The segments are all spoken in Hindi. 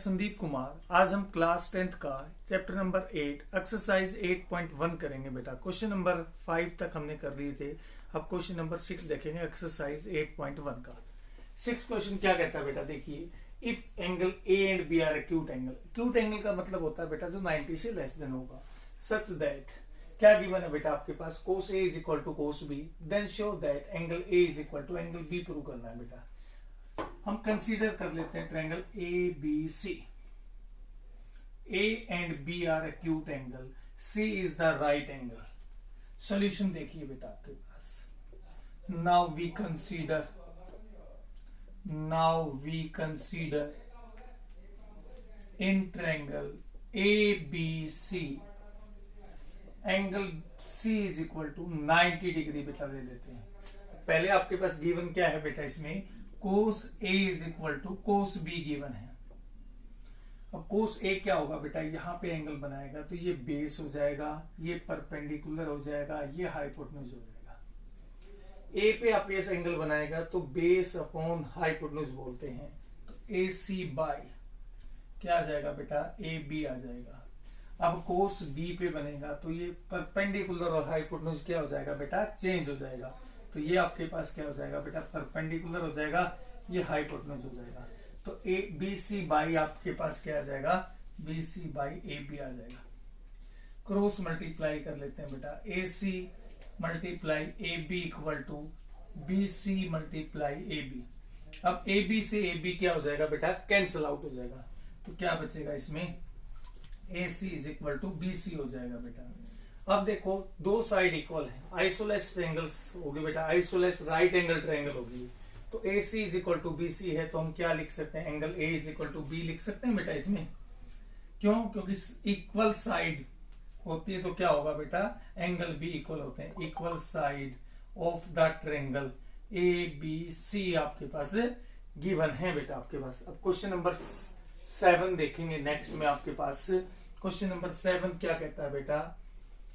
संदीप कुमार। आज हम क्लास 10th का चैप्टर नंबर 8 एक्सरसाइज 8.1 करेंगे बेटा। क्वेश्चन नंबर 5 तक हमने कर लिए थे। अब क्वेश्चन नंबर 6 देखेंगे एक्सरसाइज 8.1 का। 6 क्वेश्चन क्या कहता है बेटा, देखिए, if angle A and B are acute angle. Acute angle का मतलब होता है बेटा जो 90 से लेस देन होगा। सच दैट क्या गिवन है बेटा आपके पास, cos A is equal to cos B, then show that angle A is equal to angle B prove करना है बेटा। हम कंसीडर कर लेते हैं triangle A B C. A and B are acute angle, C is the right angle. Solution देखिए बेटा आपके पास। Now we consider in triangle A B C angle C is equal to 90 degree बेटा ले लेते हैं। पहले आपके पास गिवन क्या है बेटा, इसमें cos A is equal to cos B given है। अब कोस ए क्या होगा बेटा, यहां पे एंगल बनाएगा तो ये बेस हो जाएगा, ये परपेंडिकुलर हो जाएगा, ये हाइपोटेन्यूज हो जाएगा। ए पे आप ऐसा एंगल बनाएगा तो बेस अपॉन हाइपोटेन्यूज बोलते हैं। तो ए सी बाई क्या आ जाएगा बेटा, ए बी आ जाएगा। अब कोस बी पे बनेगा तो ये परपेंडिकुलर और हाइपोटेन्यूज क्या हो जाएगा बेटा, चेंज हो जाएगा। तो ये आपके पास क्या हो जाएगा बेटा, परपेंडिकुलर हो जाएगा, ये हाइपोटेन्यूज हो जाएगा। तो ए बी सी बाई आपके पास क्या आ जाएगा, B C by A B आ जाएगा। क्रॉस मल्टीप्लाई कर लेते हैं बेटा, A C multiply A B equal to B C multiply A B. अब ए बी से ए बी क्या हो जाएगा बेटा, कैंसिल आउट हो जाएगा। तो क्या बचेगा इसमें, A C is equal to B C हो जाएगा बेटा। अब देखो दो साइड इक्वल है, आइसोलेस ट्रायंगल्स होगी बेटा, आइसोलेस राइट एंगल ट्रायंगल होगी। तो A C is equal to B C है तो हम क्या लिख सकते हैं, angle A is equal to B लिख सकते हैं बेटा इसमें। क्यों, क्योंकि इक्वल साइड होती है तो क्या होगा बेटा, एंगल भी इक्वल होते हैं। Equal side of the triangle A B C आपके पास गिवन है बेटा आपके पास। अब क्वेश्चन नंबर 7 देखेंगे नेक्स्ट में आपके पास। क्वेश्चन नंबर 7 क्या कहता है बेटा,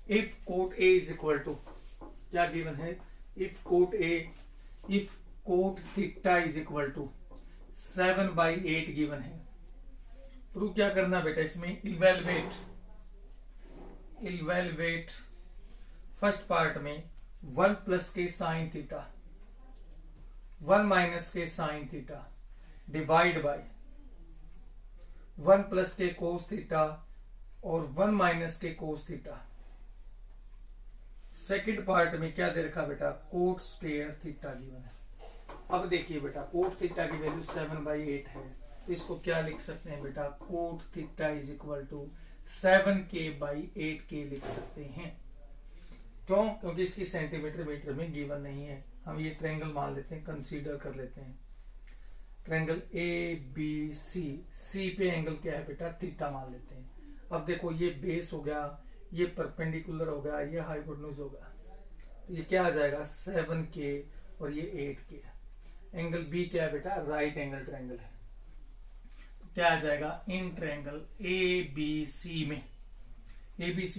if cot A is equal to क्या गिवन है, if cot theta is equal to 7/8 given है। प्रूव क्या करना बेटा इसमें, इवेलुएट फर्स्ट पार्ट में 1 प्लस के साइन थीटा 1 माइनस के sine theta divide by 1 plus के कोस थीटा और 1 माइनस के कोस थीटा। सेकंड पार्ट में क्या दे रखा बेटा, कोट स्क्वायर थीटा गिवन है। अब देखिए बेटा कोट थीटा की वैल्यू 7/8 है तो इसको क्या लिख सकते हैं बेटा, cot theta is equal to 7k/8k लिख सकते हैं। क्यों, क्योंकि इसकी सेंटीमीटर मीटर में गिवन नहीं है। हम ये ट्रायंगल मान लेते हैं, कंसीडर कर लेते हैं ट्रायंगल ए बी सी। सी पे एंगल क्या है बेटा, थीटा मान लेते हैं। अब देखो ये बेस हो गया, ये परपेंडिकुलर हो गया, ये हाइपोटेन्यूज होगा। तो ये क्या आ जाएगा 7k और ये 8k। एंगल बी क्या है बेटा, राइट एंगल ट्रायंगल है। तो क्या आ जाएगा, इन ट्रायंगल ए बी सी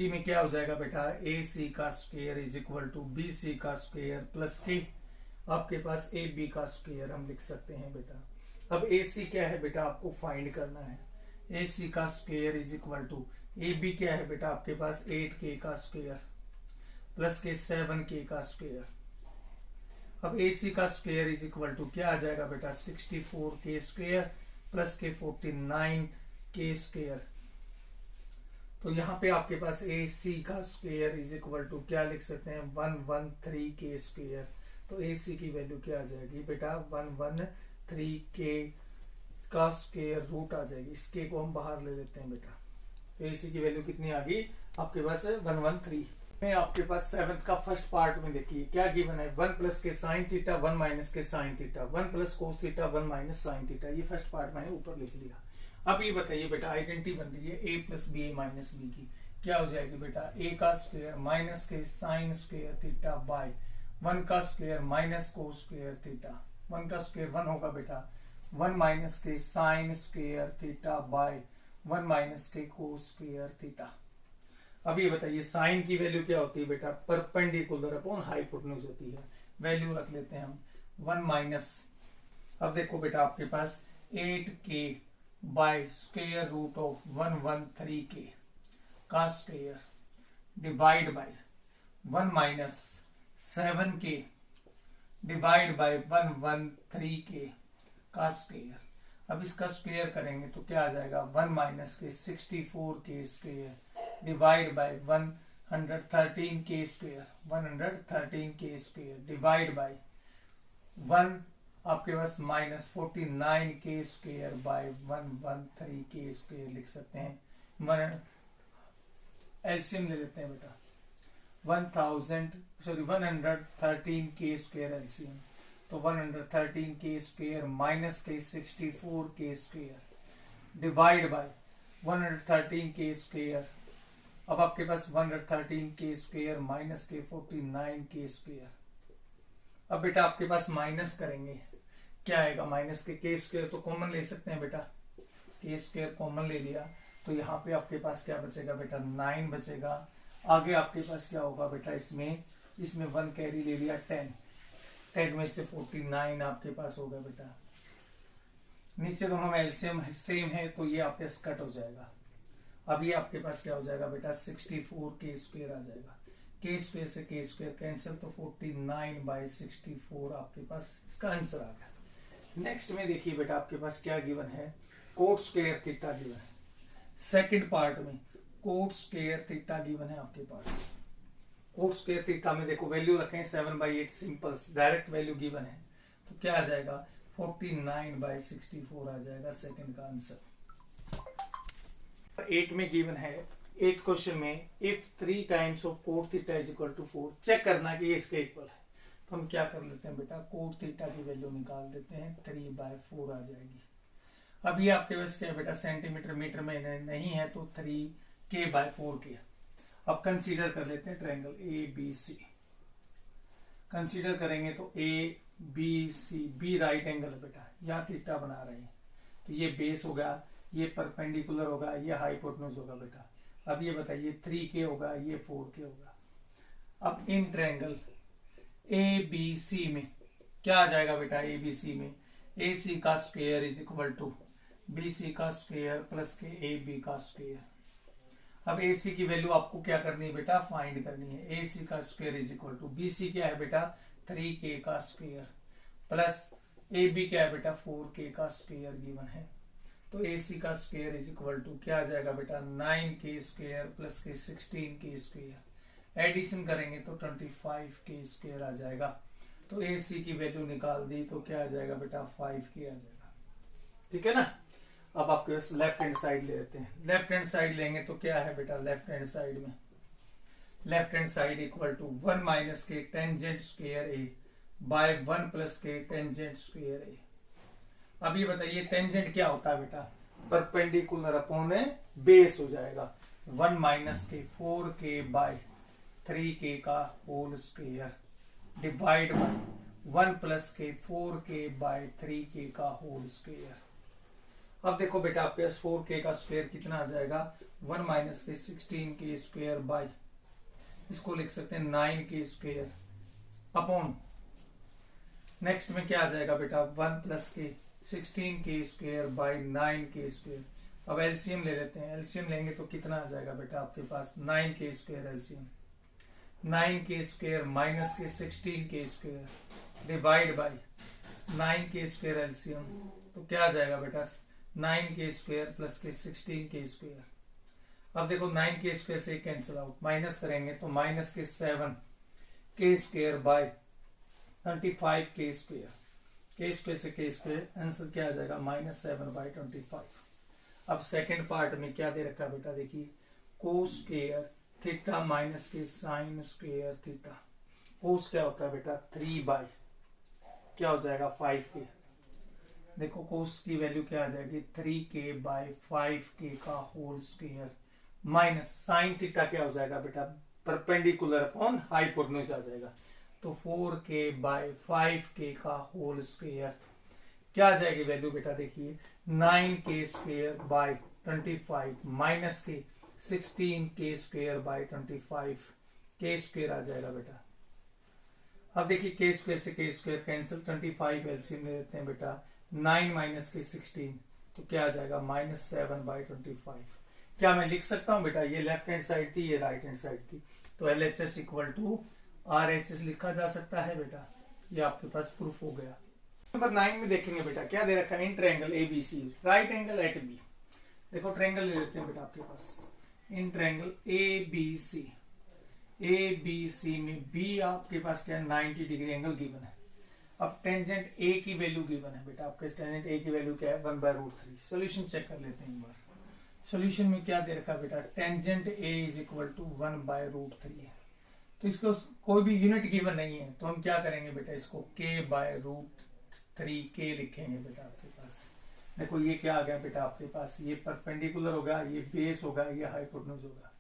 में क्या हो जाएगा बेटा, ए सी का square is equal to B C का स्क्वायर प्लस के आपके पास ए बी का स्क्वायर हम लिख सकते हैं बेटा। अब ए सी क्या है बेटा, आपको फाइंड करना है। ए सी का square is equal to A B क्या है बेटा आपके पास, 8k का स्क्वायर प्लस के 7k का स्क्वायर। अब ए सी का स्क्वायर इज इक्वल टू क्या आ जाएगा बेटा, 64k स्क्वायर प्लस के 49k स्क्वायर। तो यहाँ पे आपके पास ए सी का स्क्वायर इज इक्वल टू क्या लिख सकते हैं, 113k स्क्वायर। तो ए सी की वैल्यू क्या आ जाएगी बेटा, 113k का स्क्वायर रूट आ जाएगी। इसके को हम बाहर ले लेते हैं बेटा। तो ए सी की वैल्यू कितनी आ गई आपके पास, 113। में आपके पास 7th का फर्स्ट पार्ट में देखिए क्या गिवन है, 1 प्लस के साइन थीटा 1 माइनस के sine theta 1 plus cos theta 1 minus sine theta. ये फर्स्ट पार्ट मैंने ऊपर लिख लिया। अब ये बताइए बेटा, आइडेंटिटी बन रही है a plus B minus B की, क्या हो जाएगी बेटा, a का स्क्वायर माइनस के साइन स्क्वायर थीटा बाय 1 का square minus cos square theta. 1 का स्क्वायर 1 होगा बेटा, 1 माइनस के sine square theta by 1 minus के कोस स्क्वायर थीटा। अब ये बताइए साइन की वैल्यू क्या होती है बेटा, परपेंडिकुलर अपॉन हाइपोटेन्यूज होती है। वैल्यू रख लेते हैं हम 1 माइनस। अब देखो बेटा आपके पास 8k by square root of 113k का square divide by 1 minus 7k divide by 113k का स्क्वायर। अब इसका स्क्वायर करेंगे तो क्या आ जाएगा 1 minus k 64k square divide by 113k square 113k square divide by 1 आपके पास minus 49k square by 113k square लिख सकते हैं। एलसीएम ले लेते हैं बेटा 113k स्क्वायर एलसीएम, तो 113k square minus k 64k square divide by 113k square. अब आपके पास 113k स्क्वायर माइनस के 49k स्क्वायर। अब बेटा आपके पास माइनस करेंगे क्या आएगा, माइनस के k स्क्वायर तो कॉमन ले सकते हैं बेटा, k स्क्वायर कॉमन ले लिया तो यहाँ पे आपके पास क्या बचेगा बेटा 9 बचेगा। आगे आपके पास क्या होगा बेटा, इसमें 1 कैरी ले लिया 10 में से 49 आपके पास होगा बेटा। नीचे दोनों में एलसीएम सेम है तो ये आपके पास कट हो जाएगा। अब ये आपके पास क्या हो जाएगा बेटा 64k स्क्वायर आ जाएगा, k स्क्वायर से k स्क्वायर कैंसिल तो 49 बाई 64 आपके पास इसका आंसर आ गया। नेक्स्ट में देखिए बेटा आपके पास क्या गिवन है, कोट स्क्वायर थीटा गिवन है। सेकंड पार्ट में कोट स्क्वायर थीटा गिवन है आपके पास। कोट स्क्वायर थीटा में देखो वैल्यू रखें 7/8 सिंपल डायरेक्ट वैल्यू गिवन है तो क्या आ जाएगा 49 बाई 64 आ जाएगा सेकंड का आंसर। 8 में गिवन है, 8 क्वेश्चन में if 3 times of cot theta is equal to 4 check करना कि ये इसके इक्वल है। तो हम क्या कर लेते हैं बेटा, कोट थीटा की वैल्यू निकाल देते हैं 3/4 आ जाएगी। अब ये आपके पास क्या है बेटा सेंटीमीटर मीटर में नहीं है तो 3k/4 के। अब कंसीडर कर लेते हैं ट्रायंगल ABC। कंसीडर करेंगे तो ABC, बी राइट एंगल है बेटा, या थीटा बना रहे हैं तो ये बेस होगा, ये परपेंडिकुलर होगा, ये हाइपोटेन्यूज होगा बेटा। अब ये बताइए 3k होगा, ये 4k होगा। अब इन ट्रायंगल ABC में क्या आ जाएगा बेटा, ABC में AC का square is equal to BC का स्क्वायर प्लस के AB का स्क्वायर। अब AC की वैल्यू आपको क्या करनी है बेटा, फाइंड करनी है। AC का square is equal to BC क्या है बेटा 3k का स्क्वायर प्लस AB क्या है बेटा 4k का स्क्वायर गिवन है। तो AC का स्क्वायर इज इक्वल टू क्या आ जाएगा बेटा 9k स्क्वायर प्लस के 16k स्क्वायर। एडिशन करेंगे तो 25k स्क्वायर आ जाएगा। तो AC की वैल्यू निकाल दी तो क्या आ जाएगा बेटा 5k आ जाएगा। ठीक है ना। अब आपके पास लेफ्ट हैंड साइड ले लेते हैं। लेफ्ट हैंड साइड लेंगे तो क्या है बेटा, लेफ्ट हैंड साइड में left hand side equal to 1 minus के tangent square A by 1 plus के टेंजेंट स्क्वायर ए। अब ये बताइए टेंजेंट क्या होता है बेटा, परपेंडिकुलर अपॉन बेस हो जाएगा। 1 माइनस के 4k बाय 3k का whole square divide by 1 plus के 4k बाय 3k का होल स्क्वायर। अब देखो बेटा आपके पास 4k का स्क्वायर कितना आ जाएगा 1 minus k 16k square bye, इसको लिख सकते हैं 9k स्क्वायर अपॉन, नेक्स्ट में क्या आ जाएगा बेटा 1 प्लस के 16k square bye 9k square. अब एलसीएम ले लेते हैं। एलसीएम लेंगे तो कितना आ जाएगा बेटा आपके पास 9k square LCM, 9k square minus k 16k square divide bye 9k square LCM तो क्या आ जाएगा बेटा 9k स्क्वायर प्लस के 16k स्क्वायर। अब देखो 9k स्क्वायर से कैंसिल आउट, माइनस करेंगे तो माइनस के 7k square by 25k square. k square से k स्क्वायर आंसर क्या आ जाएगा -7/25। अब सेकंड पार्ट में क्या दे रखा है बेटा, देखिए कोस स्क्वायर थीटा माइनस के साइन स्क्वायर थीटा। कोस क्या होता है बेटा 3 बाय क्या हो जाएगा 5k। देखो कोस की वैल्यू क्या आ जाएगी 3k बाय 5k का whole square minus sine theta क्या हो जाएगा बेटा परपेंडिकुलर अपॉन हाइपोटेन्यूज आ जाएगा। तो 4k बाय 5k का होल स्क्वायर क्या आ जाएगी वैल्यू बेटा, देखिए 9k square by 25 minus k 16k square by 25 k square आ जाएगा बेटा। अब देखिए k स्क्वायर से k स्क्वायर कैंसिल, 25 एलसीएम ले लेते हैं बेटा, 9 माइनस के 16 तो क्या आ जाएगा -7/25। क्या मैं लिख सकता हूं बेटा, ये लेफ्ट हैंड साइड थी, ये राइट हैंड साइड थी, तो LHS इक्वल टू RHS लिखा जा सकता है बेटा। ये आपके पास प्रूफ हो गया। नंबर 9 में देखेंगे बेटा, क्या दे रखा है, in triangle ABC right angle at B. देखो ट्रायंगल ले लेते हैं बेटा आपके पास, इन ट्रायंगल ABC में B आपके पास क्या है, 90 डिग्री एंगल गिवन है। अब टेंजेंट A की वैल्यू गिवन है बेटा, आपके टेंजेंट A की वैल्यू क्या है, 1/√3। सॉल्यूशन चेक कर लेते हैं एक बार। सॉल्यूशन में क्या दे रखा है बेटा, tangent A is equal to 1/√3 है। तो इसको कोई भी यूनिट गिवन नहीं है, तो हम क्या करेंगे बेटा, इसको k/√3 लिखेंगे बेटा आपके पास। देखो ये क्या आ गया बेटा आपके पास, ये परपेंडिकुलर होगा, ये बेस होगा, ये हाइपोटेन्यूज होगा।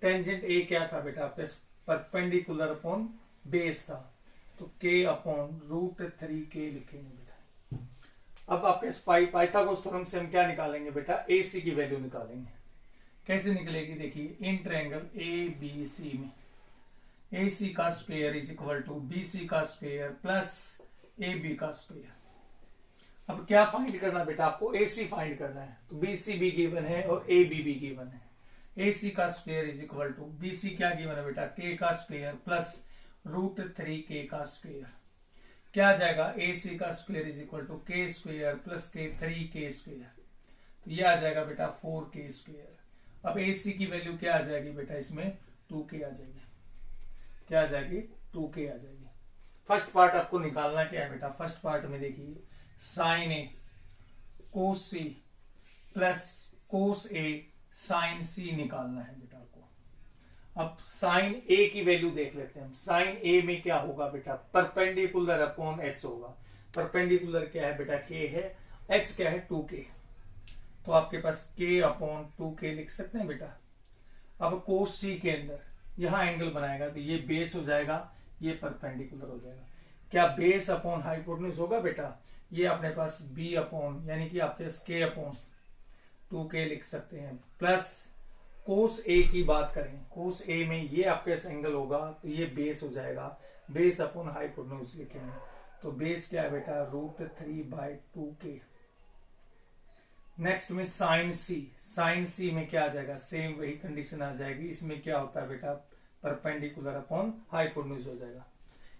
टेंजेंट A क्या था बेटा आपके, परपेंडिकुलर अपॉन बेस था, तो k/√3 लिखेंगे बेटा। अब आपके पाइथागोरस थ्योरम से हम क्या निकालेंगे बेटा, AC की वैल्यू निकालेंगे। कैसे निकलेगी, देखिए इन ट्रायंगल ABC में AC का square is equal to BC का स्क्वायर प्लस AB का स्क्वायर। अब क्या फाइंड करना बेटा आपको, AC फाइंड करना है, तो BC भी गिवन है और AB भी गिवन है। AC का square is equal to BC क्या गिवन है बेटा, k का स्क्वायर प्लस √3k का स्क्वायर। क्या आ जाएगा, AC का square is equal to k square plus k 3k square, तो ये आ जाएगा बेटा 4k स्क्वायर। अब AC की वैल्यू क्या आ जाएगी बेटा, इसमें 2k आ जाएगी। क्या आ जाएगी, 2k आ जाएगी। फर्स्ट पार्ट आपको निकालना क्या है बेटा, फर्स्ट पार्ट में देखिए sin A cos C plus cos A sin C निकालना है बेटा आपको। अब sin A की वैल्यू देख लेते हैं हम। sin A में क्या होगा बेटा, परपेंडिकुलर अपॉन h होगा। परपेंडिकुलर क्या है बेटा, k है, h क्या है 2k, तो आपके पास k/2k लिख सकते हैं बेटा। अब cos C के अंदर यहां एंगल बनाएगा, तो ये बेस हो जाएगा, ये परपेंडिकुलर हो जाएगा। क्या बेस अपॉन हाइपोटेन्यूज होगा बेटा, ये अपने पास b अपॉन यानी कि आपके k/2k लिख सकते हैं। प्लस कोस A की बात करें, कोस A में ये आपके एंगल होगा, तो ये बेस हो जाएगा, बेस अपॉन हाइपोटेन्यूज लिखेंगे, तो बेस क्या है बेटा, √3/2k। नेक्स्ट में साइन C में क्या आ जाएगा, सेम वही कंडीशन आ जाएगी। इसमें क्या होता है बेटा, परपेंडिकुलर अपॉन हाइपोटेन्यूज हो जाएगा।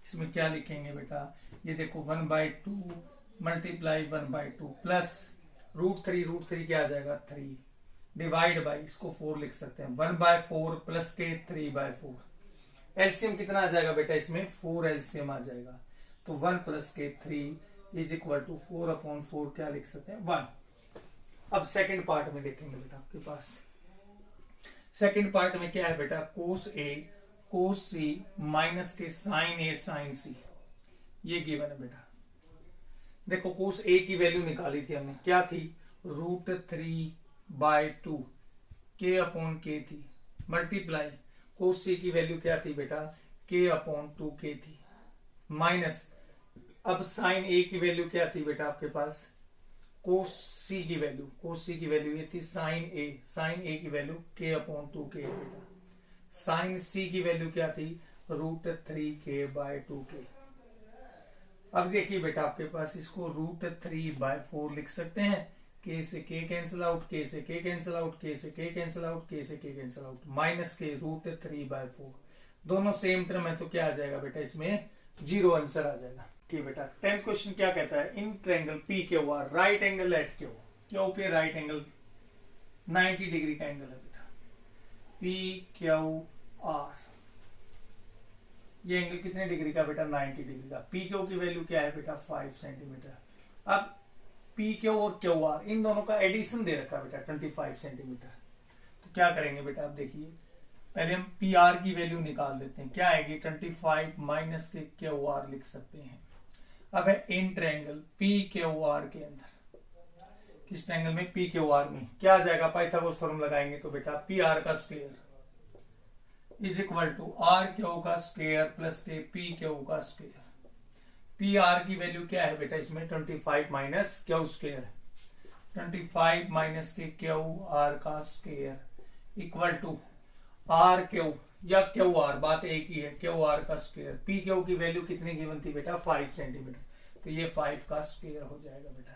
इसमें क्या लिखेंगे बेटा, ये देखो 1/2 मल्टीप्लाई 1/2 प्लस √3 क्या आ जाएगा 3 डिवाइड बाई, इसको 4 लिख सकते हैं, 1/4 प्लस k 3/4। एलसीएम कितना आ जाएगा बेटा, इसमें 4 एलसीएम आ जाएगा, तो 1 plus k 3 is equal to 4/4 क्या लिख सकते हैं 1। अब सेकंड पार्ट में देखेंगे बेटा आपके पास। सेकंड पार्ट में क्या है बेटा, कोस A कोस C माइनस के साइन A साइन C, ये गिवन है बेटा। देखो कोस A की वैल्यू निकाली थी हमने, क्या थी, √3/2 k/k थी, मल्टीप्लाई कोस C की वैल्यू क्या थी बेटा, k/2k थी, माइनस अब साइन A की वैल्यू क्या थी बेटा आपके पास, कोस C की वैल्यू ये थी साइन A की वैल्यू k/2k है बेटा। साइन C की वैल्यू क्या थी, √3k/2k। अब देखिए बेटा आपके पास इसको √3/4 लिख सकते हैं, k से k कैंसिल आउट, k से k कैंसिल आउट, k से k कैंसिल आउट, k से k कैंसिल आउट, माइनस के √3/4 दोनों सेम टर्म है, तो क्या आ जाएगा बेटा, इसमें 0 आंसर आ जाएगा। ठीक बेटा। 10th क्वेश्चन क्या कहता है, in triangle PQR right angle at Q पे राइट एंगल 90 डिग्री का एंगल है बेटा, PQR ये एंगल कितने डिग्री का बेटा, 90 डिग्री का। PQ की वैल्यू क्या है बेटा, 5 सेंटीमीटर। अब PQ और QR इन दोनों का एडिशन दे रखा है बेटा 25 सेंटीमीटर, तो क्या करेंगे बेटा, आप देखिए पहले हम PR की वैल्यू निकाल देते हैं, क्या आएगी 25 माइनस के QR लिख सकते हैं। अब है इन ट्रायंगल PQR के अंदर, किस ट्रायंगल में, PQR में क्या आ जाएगा, पाइथागोरस थ्योरम लगाएंगे तो बेटा PR का square is equal to RQ का स्क्वायर प्लस के PQ का स्क्वायर। PR की वैल्यू क्या है बेटा, इसमें 25 माइनस Q स्क्वायर, 25 माइनस के QR का स्क्वायर इक्वल टू RQ या QR, बात एक ही है, QR का स्क्वायर। PQ की वैल्यू कितनी गिवन थी बेटा, 5 सेंटीमीटर, तो ये 5 का स्क्वायर हो जाएगा बेटा।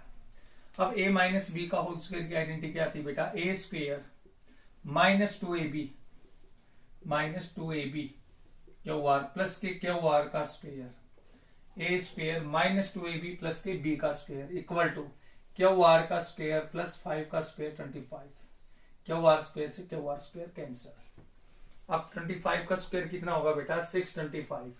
अब a माइनस बी का होल स्क्वायर की आइडेंटिटी क्या थी बेटा, A square minus 2ab Q R plus k Q R का square, A square minus 2ab plus k B का square equal to Q R का स्क्वायर प्लस 5 का स्क्वायर 25। क्यू आर स्क्वायर से क्यू आर स्क्वायर कैंसिल। अब 25 का स्क्वायर कितना होगा बेटा, 625।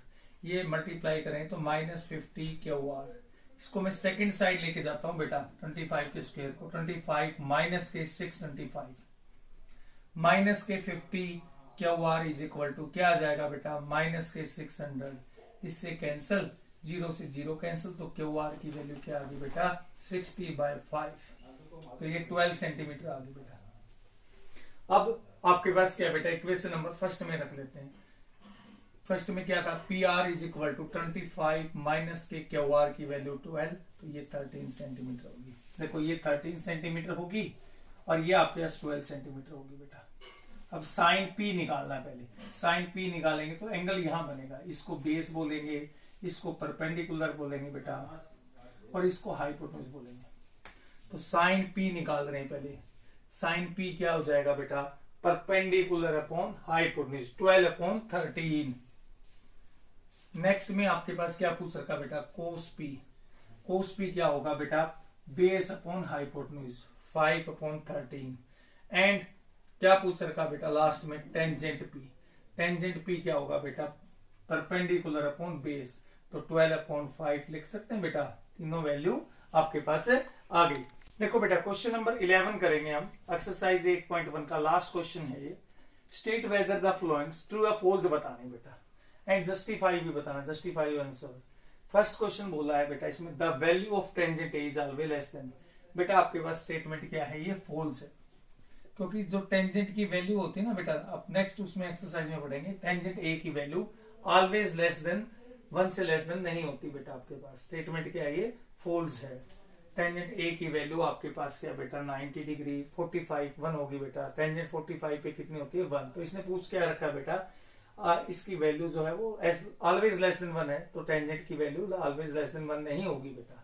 ये मल्टीप्लाई करें तो -50 क्यू आर। इसको मैं सेकंड साइड लेके जाता हूं बेटा, 25 के स्क्वायर को, 25 माइनस के 625 माइनस के 50 Q R is equal to क्या आ जाएगा बेटा, माइनस के 600। इससे कैंसिल, 0 से 0 कैंसिल, तो क्यू आर की वैल्यू क्या आ गई बेटा, 60/5। तो ये 12 सेंटीमीटर आ गई बेटा। अब आपके पास क्या बेटा, इक्वेशन नंबर फर्स्ट में रख लेते हैं। फर्स्ट में क्या था, P R is equal to 25 minus के क्यू आर की वैल्यू 12, तो ये 13 सेंटीमीटर होगी। देखो ये 13 सेंटीमीटर होगी और ये आपके पास 12 सेंटीमीटर होगी बेटा। अब साइन पी निकालना है। पहले साइन पी निकालेंगे तो एंगल यहां बनेगा, इसको बेस बोलेंगे, इसको परपेंडिकुलर बोलेंगे बेटा, और इसको हाइपोटेन्यूज बोलेंगे। तो साइन पी निकाल रहे हैं पहले। साइन पी क्या हो जाएगा बेटा, परपेंडिकुलर अपॉन हाइपोटेन्यूज 12/13। नेक्स्ट में आपके पास क्या पूछ रखा बेटा, कोस पी। कोस पी क्या होगा बेटा, बेस अपॉन हाइपोटेन्यूज 5/13। एंड क्या पूछ रखा बेटा लास्ट में, टेंजेंट पी। टेंजेंट पी क्या होगा बेटा, परपेंडिकुलर अपॉन बेस, तो 12/5 लिख सकते हैं बेटा। तीनों वैल्यू आपके पास आ गई। देखो बेटा क्वेश्चन नंबर 11 करेंगे हम। एक्सरसाइज 8.1 का लास्ट क्वेश्चन है ये। स्टेट वेदर द फ्लोइंग्स ट्रू या फॉल्स बताने बेटा, एंड जस्टिफाई भी बताना, जस्टिफाई आंसर। फर्स्ट क्वेश्चन बोला है बेटा इसमें, the value of tangent A is always less than. बेटा आपके पास स्टेटमेंट क्या है, ये फॉल्स है, क्योंकि जो टेंजेंट की वैल्यू होती है ना बेटा, अब नेक्स्ट उसमें एक्सरसाइज में पढ़ेंगे, टेंजेंट ए की वैल्यू ऑलवेज लेस देन 1 से लेस देन नहीं होती बेटा। आपके पास स्टेटमेंट क्या है, ये फॉल्स है। टेंजेंट ए की वैल्यू आपके पास क्या बेटा, 90 डिग्री 45 1 होगी बेटा। टेंजेंट 45 पे कितनी होती है, 1। तो इसने पूछ क्या रखा बेटा, इसकी वैल्यू जो है वो ऑलवेज लेस देन 1 है, तो टेंजेंट की वैल्यू ऑलवेज लेस देन 1 नहीं होगी बेटा।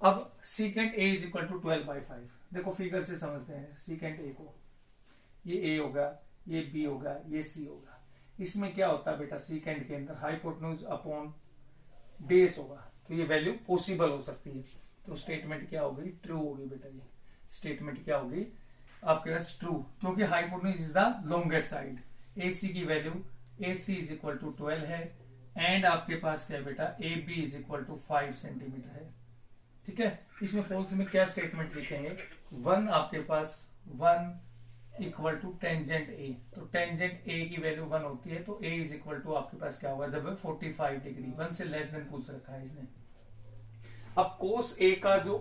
अब secant A is equal to 12/5। देखो फिगर से समझते हैं सीकेंट ए को, ये ए होगा, ये बी होगा, ये सी होगा। इसमें क्या होता है बेटा, सीकेंट के अंदर हाइपोटेन्यूज अपॉन बेस होगा, तो ये वैल्यू पॉसिबल हो सकती है। तो स्टेटमेंट क्या होगी, ट्रू होगी बेटा। ये स्टेटमेंट क्या होगी आपके पास, ट्रू, क्योंकि hypotenuse is the longest side. AC की value AC is equal to 12 है, एंड आपके पास क्या है बेटा, AB is equal to 5 centimetre है। ठीक है, इसमें फॉल्स में क्या स्टेटमेंट लिखेंगे, 1 आपके पास 1 इक्वल टू टेंजेंट A। तो टेंजेंट A की वैल्यू 1 होती है, तो A इज इक्वल टू आपके पास क्या होगा, जब 45 डिग्री 1 से लेस देन पूछ रखा है इसने। अब कोस A का जो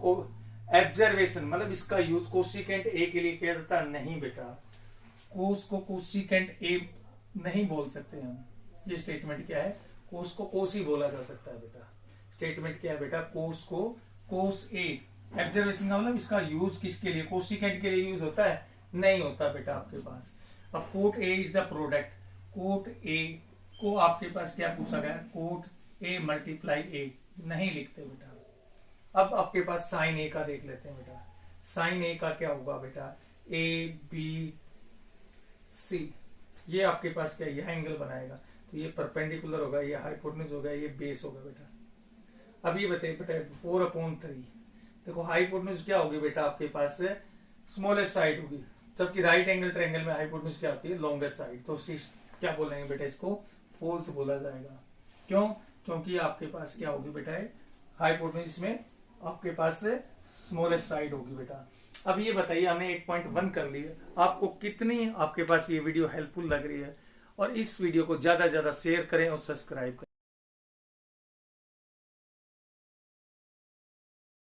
ऑब्जर्वेशन, मतलब इसका यूज कोसिकेंट A के लिए किया जाता है, नहीं बेटा, कोस को कोसिकेंट A नहीं बोल सकते हम। ये स्टेटमेंट क्या है, कोस को कोस ही बोला जा सकता है बेटा। स्टेटमेंट क्या है बेटा, कोस को कोस A। ऑब्जर्वेशन का मतलब इसका यूज किसके लिए, कोसिकेंट के लिए यूज होता है, नहीं होता बेटा आपके पास। अब cot A is the product, cot A को आपके पास क्या पूछा गया, कोट A मल्टीप्लाई A नहीं लिखते बेटा। अब आपके पास साइन A का देख लेते हैं बेटा। साइन A का क्या होगा बेटा, ABC, ये आपके पास क्या, यह एंगल बनाएगा, तो ये परपेंडिकुलर होगा, ये हाइपोटेन्यूज होगा, ये बेस होगा बेटा। अब ये बताइए बेटा 4/3। देखो हाइपोटेन्यूज क्या होगी बेटा आपके पास, स्मॉलेस्ट साइड होगी, जबकि राइट एंगल ट्रायंगल में हाइपोटेन्यूज क्या होती है, लॉन्गेस्ट साइड। तो क्या बोलेंगे बेटा, इसको फॉल्स बोला जाएगा। क्यों, क्योंकि आपके पास क्या होगी बेटा, हाइपोटेन्यूज में आपके पास स्मॉलेस्ट साइड होगी बेटा। अब ये बताइए, हमने 8.1 कर लिया, आपको कितनी आपके पास ये वीडियो हेल्पफुल लग रही है, और इस वीडियो को ज्यादा से ज्यादा शेयर करें और सब्सक्राइब करें।